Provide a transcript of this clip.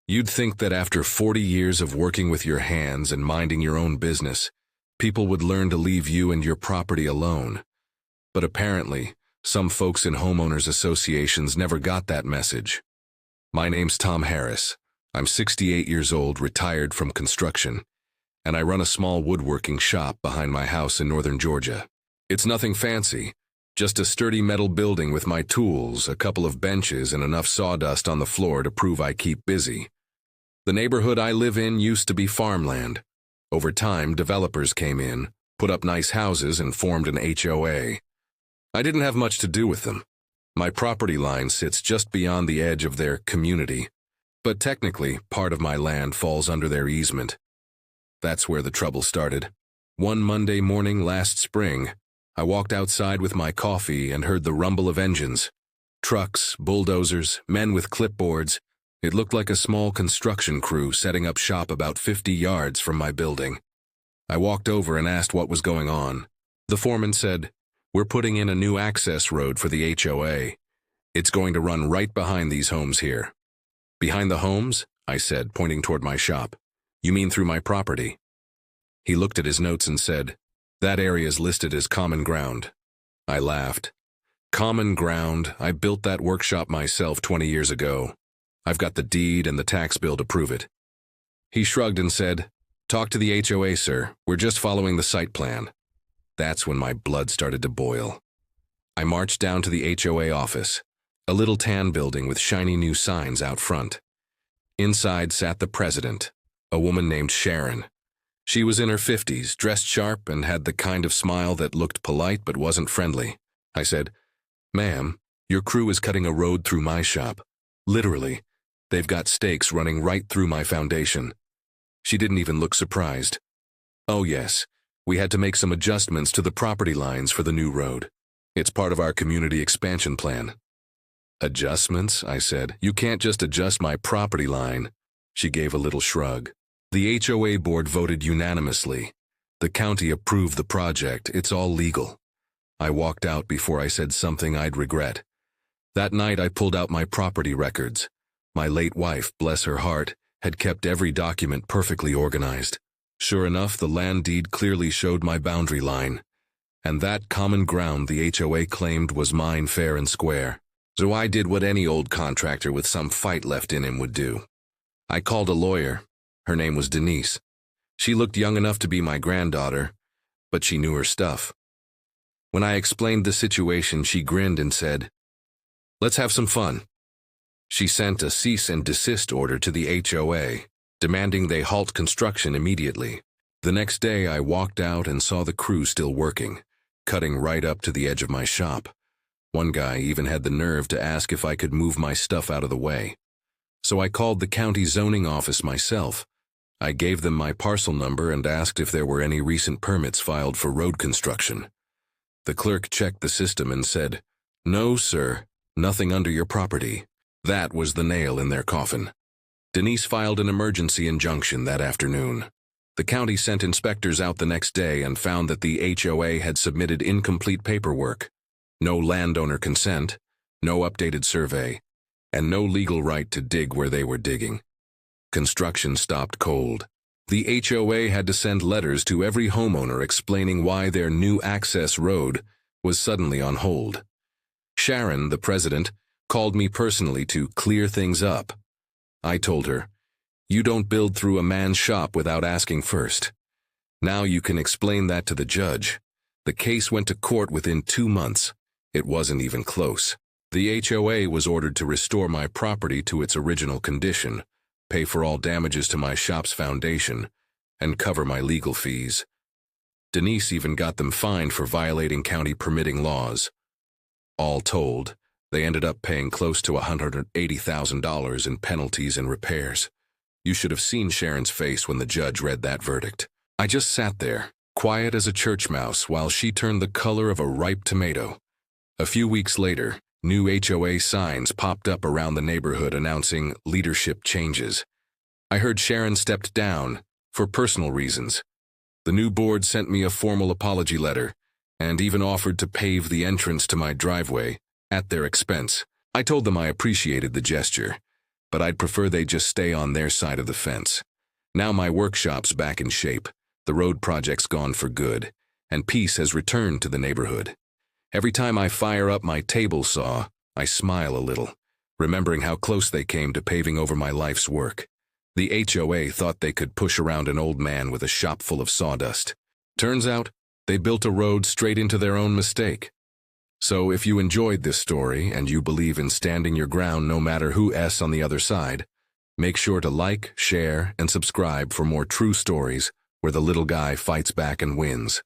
You'd think that after 40 years of working with your hands and minding your own business, people would learn to leave you and your property alone. But apparently, some folks in homeowners associations never got that message. My name's Tom Harris. I'm 68 years old, retired from construction, and I run a small woodworking shop behind my house in northern Georgia. It's nothing fancy, just a sturdy metal building with my tools, a couple of benches, and enough sawdust on the floor to prove I keep busy. The neighborhood I live in used to be farmland. Over time, developers came in, put up nice houses, and formed an HOA. I didn't have much to do with them. My property line sits just beyond the edge of their community, but technically, part of my land falls under their easement. That's where the trouble started. One Monday morning last spring, I walked outside with my coffee and heard the rumble of engines. Trucks, bulldozers, men with clipboards. It looked like a small construction crew setting up shop about 50 yards from my building. I walked over and asked what was going on. The foreman said, "We're putting in a new access road for the HOA. It's going to run right behind these homes here." "Behind the homes?" I said, pointing toward my shop. "You mean through my property?" He looked at his notes and said, "That area is listed as common ground." I laughed. "Common ground? I built that workshop myself 20 years ago. I've got the deed and the tax bill to prove it." He shrugged and said, "Talk to the HOA, sir. We're just following the site plan." That's when my blood started to boil. I marched down to the HOA office, a little tan building with shiny new signs out front. Inside sat the president, a woman named Sharon. She was in her 50s, dressed sharp, and had the kind of smile that looked polite but wasn't friendly. I said, "Ma'am, your crew is cutting a road through my shop. Literally, they've got stakes running right through my foundation." She didn't even look surprised. "Oh yes, we had to make some adjustments to the property lines for the new road. It's part of our community expansion plan." "Adjustments?" I said. "You can't just adjust my property line." She gave a little shrug. The HOA board voted unanimously. The county approved the project. It's all legal. I walked out before I said something I'd regret. That night I pulled out my property records. My late wife, bless her heart, had kept every document perfectly organized. Sure enough, the land deed clearly showed my boundary line. And that common ground the HOA claimed was mine fair and square. So I did what any old contractor with some fight left in him would do. I called a lawyer. Her name was Denise. She looked young enough to be my granddaughter, but she knew her stuff. When I explained the situation, she grinned and said, "Let's have some fun." She sent a cease and desist order to the HOA, demanding they halt construction immediately. The next day, I walked out and saw the crew still working, cutting right up to the edge of my shop. One guy even had the nerve to ask if I could move my stuff out of the way. So I called the county zoning office myself. I gave them my parcel number and asked if there were any recent permits filed for road construction. The clerk checked the system and said, "No, sir, nothing under your property." That was the nail in their coffin. Denise filed an emergency injunction that afternoon. The county sent inspectors out the next day and found that the HOA had submitted incomplete paperwork. No landowner consent, no updated survey, and no legal right to dig where they were digging. Construction stopped cold. The HOA had to send letters to every homeowner explaining why their new access road was suddenly on hold. Sharon, the president, called me personally to clear things up. I told her, "You don't build through a man's shop without asking first." Now you can explain that to the judge. The case went to court within 2 months. It wasn't even close. The HOA was ordered to restore my property to its original condition, pay for all damages to my shop's foundation, and cover my legal fees. Denise even got them fined for violating county permitting laws. All told, they ended up paying close to $180,000 in penalties and repairs. You should have seen Sharon's face when the judge read that verdict. I just sat there, quiet as a church mouse, while she turned the color of a ripe tomato. A few weeks later, new HOA signs popped up around the neighborhood announcing leadership changes. I heard Sharon stepped down for personal reasons. The new board sent me a formal apology letter and even offered to pave the entrance to my driveway at their expense. I told them I appreciated the gesture, but I'd prefer they just stay on their side of the fence. Now my workshop's back in shape, the road project's gone for good, and peace has returned to the neighborhood. Every time I fire up my table saw, I smile a little, remembering how close they came to paving over my life's work. The HOA thought they could push around an old man with a shop full of sawdust. Turns out, they built a road straight into their own mistake. So if you enjoyed this story and you believe in standing your ground no matter who's on the other side, make sure to like, share, and subscribe for more true stories where the little guy fights back and wins.